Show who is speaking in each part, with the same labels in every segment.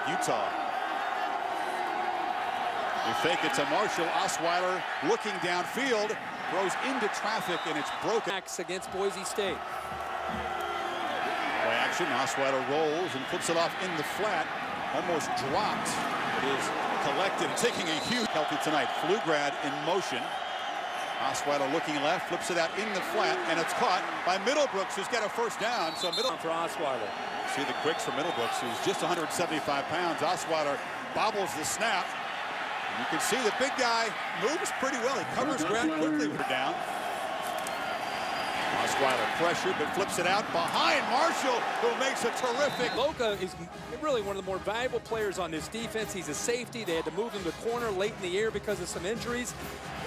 Speaker 1: Utah. You fake it to Marshall. Osweiler looking downfield, throws into traffic, and it's broken.
Speaker 2: Against Boise State.
Speaker 1: Play action. Osweiler rolls and flips it off in the flat. Almost dropped. It is collected and taking a huge healthy tonight. Pflugrad in motion. Osweiler looking left, flips it out in the flat, and it's caught by Middlebrooks, who's got a first down. So
Speaker 2: For Osweiler.
Speaker 1: See the quicks for Middlebrooks, who's just 175 pounds. Osweiler bobbles the snap. You can see the big guy moves pretty well. He covers ground quickly. We're down. Osweiler pressured, but flips it out behind Marshall, who makes a terrific.
Speaker 2: Loca is really one of the more valuable players on this defense. He's a safety. They had to move him to corner late in the year because of some injuries.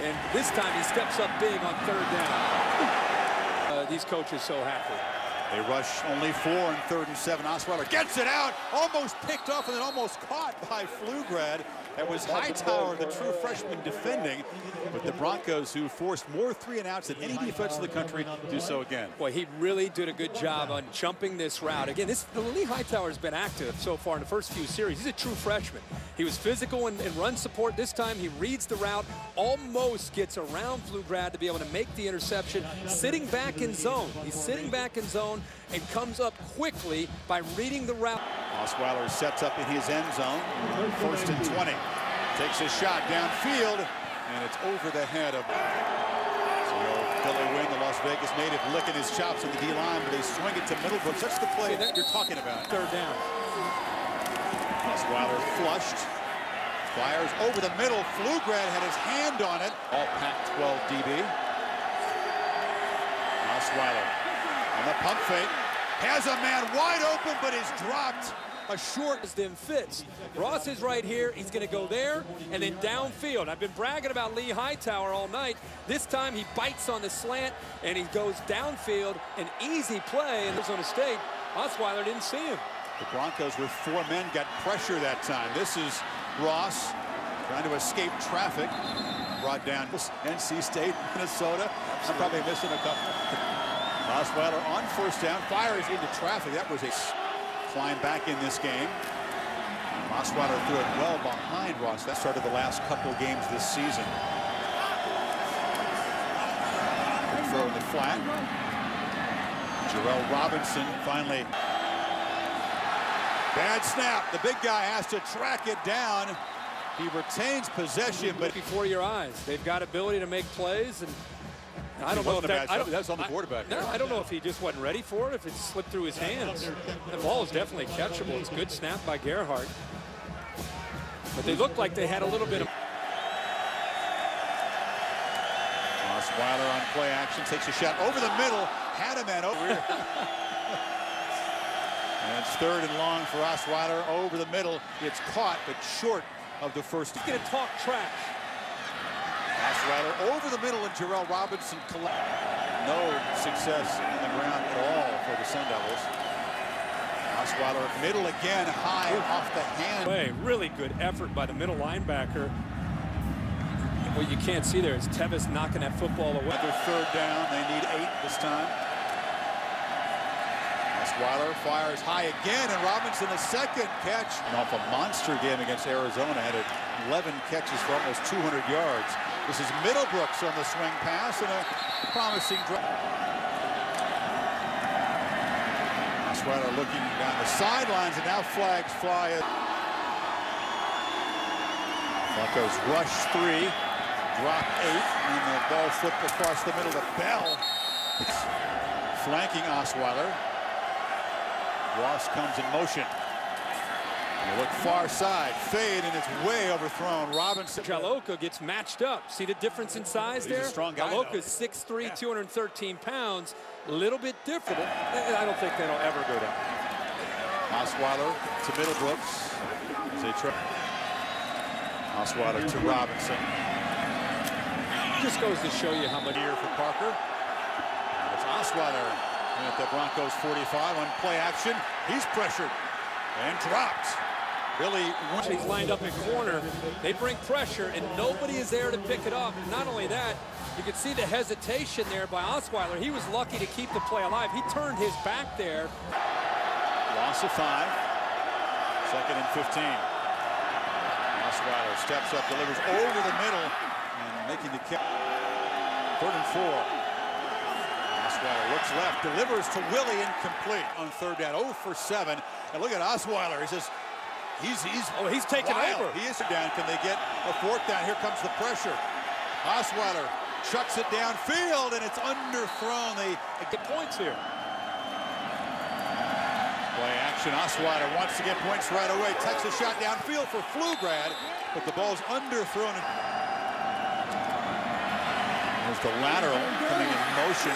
Speaker 2: And this time he steps up big on third down. These coaches so happy.
Speaker 1: They rush only 4 on 3rd and 7. Osweiler gets it out, almost picked off and then almost caught by Pflugrad. That was Hightower, the true freshman, defending. But the Broncos, who forced more 3-and-outs than any defense in the country, do so again.
Speaker 2: Boy, he really did a good job on jumping this route. Again, Lee Hightower has been active so far in the first few series. He's a true freshman. He was physical in run support. This time he reads the route, almost gets around Pflugrad to be able to make the interception, sitting back in zone. He's sitting back in zone and comes up quickly by reading the route.
Speaker 1: Osweiler sets up in his end zone. 1st and 20. Takes a shot downfield, and it's over the head of Billy Wynn, the Las Vegas native, licking his chops in the D-line, but they swing it to Middlebrooks. That's the play that you're talking about.
Speaker 2: Third down.
Speaker 1: Osweiler flushed. Fires over the middle. Pflugrad had his hand on it. All Pac-12 DB. Osweiler on the pump fake. Has a man wide open, but is dropped. A short
Speaker 2: then fits. Ross is right here. He's going to go there and then downfield. I've been bragging about Lee Hightower all night. This time he bites on the slant and he goes downfield. An easy play, and Arizona State. Osweiler didn't see him.
Speaker 1: The Broncos with 4 men got pressure that time. This is Ross trying to escape traffic. Brought down NC State, Minnesota. I'm probably missing a couple. Osweiler on 1st down, fires into traffic. That was a climb back in this game. Osweiler threw it well behind Ross. That started the last couple of games this season. Good throw in the flat. Jarrell Robinson finally. Bad snap. The big guy has to track it down. He retains possession, but
Speaker 2: before your eyes, they've got ability to make plays, and I don't know if
Speaker 1: that's on the board back there.
Speaker 2: No, I don't know if he just wasn't ready for it, if it slipped through his hands. The ball is definitely catchable. It's a good snap by Gerhardt. But they looked like they had a little bit of...
Speaker 1: Osweiler on play action, takes a shot over the middle, had a man over. And it's 3rd and long for Osweiler over the middle. It's caught, but short of the first.
Speaker 2: He's going to talk trash.
Speaker 1: Osweiler over the middle, and Jarrell Robinson no success in the ground at all for the Sun Devils. Osweiler middle again, high off the hand.
Speaker 2: Really good effort by the middle linebacker. What you can't see there is Tevis knocking that football away.
Speaker 1: Another 3rd down. They need 8 this time. Osweiler fires high again, and Robinson a second catch. And off a monster game against Arizona, had 11 catches for almost 200 yards. This is Middlebrooks on the swing pass and a promising drive. Osweiler looking down the sidelines, and now flags fly. Broncos rush 3, drop 8, and the ball flipped across the middle to Bell. Flanking Osweiler. Ross comes in motion. They look far side, fade, and it's way overthrown. Robinson.
Speaker 2: Jaloka gets matched up. See the difference in size there?
Speaker 1: He's a strong guy.
Speaker 2: Jaloka's 6'3", 213 pounds. A little bit different. I don't think that'll ever go down.
Speaker 1: Osweiler to Middlebrooks. As they try. Osweiler to Robinson.
Speaker 2: Just goes to show you how much
Speaker 1: here for Parker. It's Osweiler at the Broncos 45 on play action. He's pressured and dropped. Billy,
Speaker 2: he's lined up in corner. They bring pressure, and nobody is there to pick it up. Not only that, you can see the hesitation there by Osweiler. He was lucky to keep the play alive. He turned his back there.
Speaker 1: Loss of 5. So Second and 15. Osweiler steps up, delivers over the middle, and making the kick. Third and 4. Osweiler looks left, delivers to Willie, incomplete on third down. 0 for 7. And look at Osweiler. He says he's
Speaker 2: taking over.
Speaker 1: He is down. Can they get a fourth down? Here comes the pressure. Osweiler chucks it downfield, and it's underthrown. They
Speaker 2: get points here.
Speaker 1: Play action. Osweiler wants to get points right away. Takes a shot downfield for Pflugrad, but the ball's underthrown. There's the lateral coming in motion.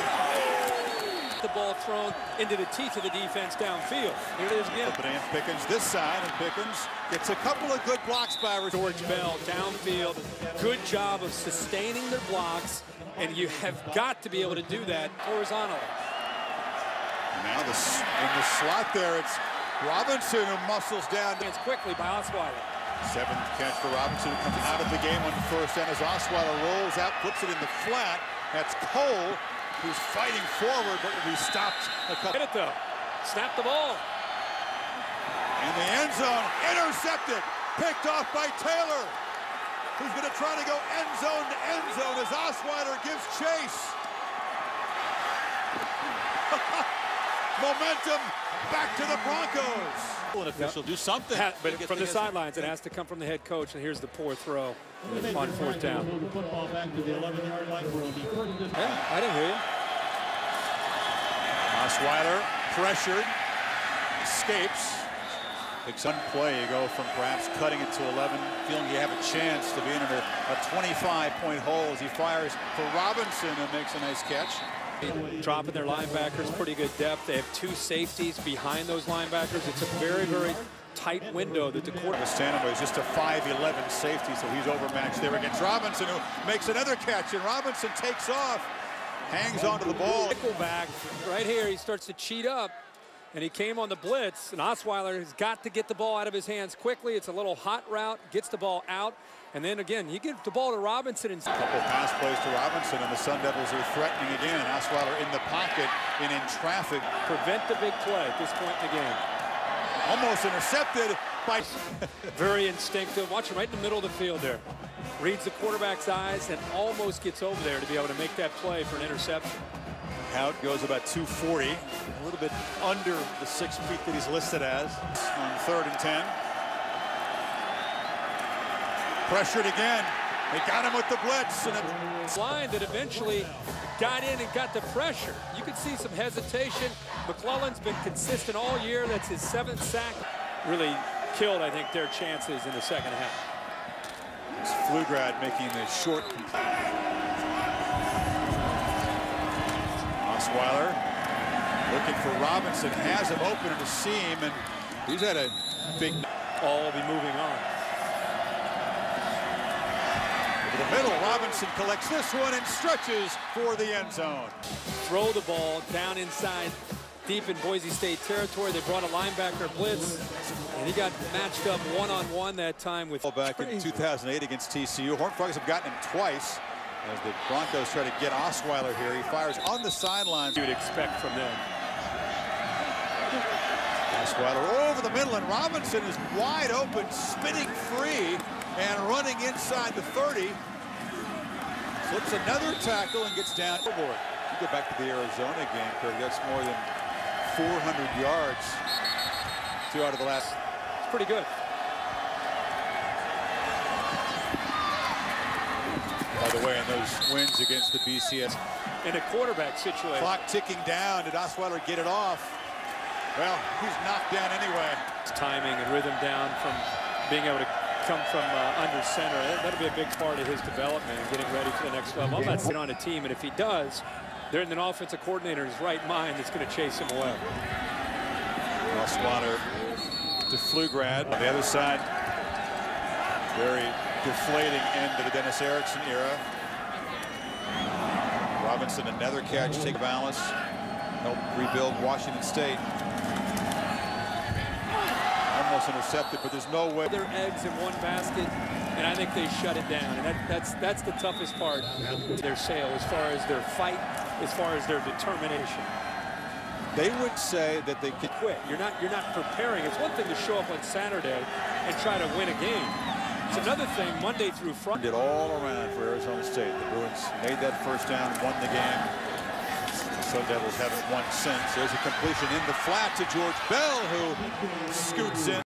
Speaker 2: The ball thrown into the teeth of the defense downfield. Here it is again.
Speaker 1: Flipping in Pickens this side, and Pickens gets a couple of good blocks by
Speaker 2: George Bell downfield. Good job of sustaining their blocks, and you have got to be able to do that horizontally.
Speaker 1: Now in the slot there, it's Robinson who muscles down.
Speaker 2: It's quickly by Osweiler.
Speaker 1: Seventh catch for Robinson, who comes out of the game on first down as Osweiler rolls out, flips it in the flat. That's Cole, who's fighting forward, but will be stopped a couple.
Speaker 2: Hit it though. Snap the ball.
Speaker 1: In the end zone, intercepted, picked off by Taylor, who's going to try to go end zone to end zone as Osweiler gives chase. Momentum back to the Broncos. An official do something.
Speaker 2: But from the sidelines, it has to come from the head coach, and here's the poor throw on fourth down. Yeah, I didn't hear you. Osweiler pressured, escapes.
Speaker 1: Big one play, you go from perhaps cutting it to 11, feeling you have a chance to be in a 25-point hole as he fires for Robinson, who makes a nice catch.
Speaker 2: Dropping their linebackers, pretty good depth. They have two safeties behind those linebackers. It's a very, very tight window that the quarterback.
Speaker 1: Stanaway is just a 5'11" safety, so he's overmatched there against Robinson, who makes another catch, and Robinson takes off, hangs onto the ball.
Speaker 2: Nickelback right here, he starts to cheat up, and he came on the blitz, and Osweiler has got to get the ball out of his hands quickly. It's a little hot route, gets the ball out. And then again, you give the ball to Robinson. And
Speaker 1: a couple pass plays to Robinson, and the Sun Devils are threatening again. Osweiler in the pocket and in traffic.
Speaker 2: Prevent the big play at this point in the game.
Speaker 1: Almost intercepted by...
Speaker 2: Very instinctive. Watch him right in the middle of the field there. Reads the quarterback's eyes and almost gets over there to be able to make that play for an interception.
Speaker 1: Out goes about 240, a little bit under the 6 feet that he's listed as on 3rd and 10. Pressured again. They got him with the blitz. And
Speaker 2: line that eventually got in and got the pressure. You could see some hesitation. McClellan's been consistent all year. That's his 7th sack. Really killed, I think, their chances in the second half.
Speaker 1: It's Pflugrad making the short. Osweiler looking for Robinson. Has him open in the seam, and he's had a big...
Speaker 2: All will be moving on.
Speaker 1: The middle, Robinson collects this one and stretches for the end zone.
Speaker 2: Throw the ball down inside, deep in Boise State territory. They brought a linebacker blitz, and he got matched up one-on-one that time with...
Speaker 1: Back in 2008 against TCU. Horned Frogs have gotten him twice as the Broncos try to get Osweiler here. He fires on the sidelines.
Speaker 2: You would expect from them.
Speaker 1: Osweiler over the middle, and Robinson is wide open, spinning free, and running inside the 30. Slips another tackle and gets down. You go back to the Arizona game, Kirk. That's more than 400 yards. 2 out of the last.
Speaker 2: It's pretty good.
Speaker 1: By the way, in those wins against the BCS.
Speaker 2: In a quarterback situation.
Speaker 1: Clock ticking down. Did Osweiler get it off? Well, he's knocked down anyway.
Speaker 2: Timing and rhythm down from being able to come from under center. That'll be a big part of his development and getting ready for the next level. I'm not sitting on a team, and if he does, they're in an offensive coordinator in his right mind that's going to chase him away.
Speaker 1: Osweiler to Pflugrad on the other side. Very deflating end to the Dennis Erickson era. Robinson, another catch, take balance, help rebuild Washington State. Almost intercepted, but there's no way.
Speaker 2: Their eggs in one basket, and I think they shut it down. And that's the toughest part of their sale, as far as their fight, as far as their determination.
Speaker 1: They would say that they could
Speaker 2: quit. You're not preparing. It's one thing to show up on Saturday and try to win a game. It's another thing Monday through Friday.
Speaker 1: Did all around for Arizona State. The Bruins made that first down, won the game. The Sun Devils haven't won since. There's a completion in the flat to George Bell, who scoots in.